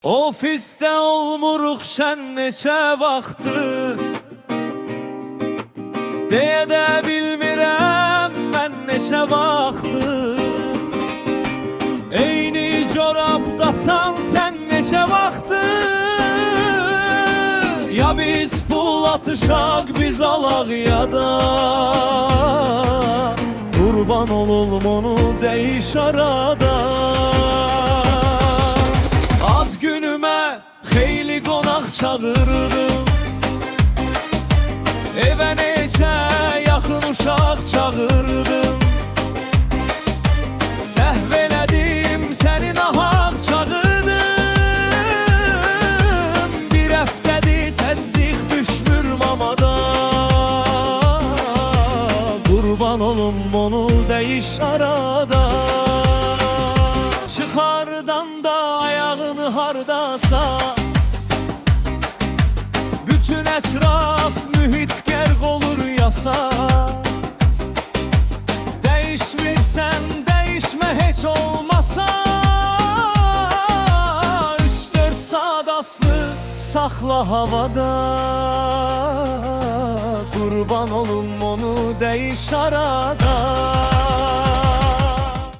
Ofiste olmuruq şən neçə vaxtdır, deyə də bilmirəm mən neçə vaxtdır. Eyni corabdasan sən neçə vaxtdır, ya biz pul atışaq biz alaq ya da qurban olum onu dəyiş arada. Ad günümə xeyli qonaq çağırdım, evə neçə yaxın uşaq çağırdım. Səhv elədim səni nahaq çağırdım, bir həftədir təzyiq düşmür mamada. Qurban olum onu dəyiş arada. Çıxardan da ayağını hardasa, bütün ətraf mühit qərq olur yasa. Dəyişmirsən dəyişmə heç olmasa, 3-4 saat aslı saxla havada. Qurban olum onu dəyiş arada.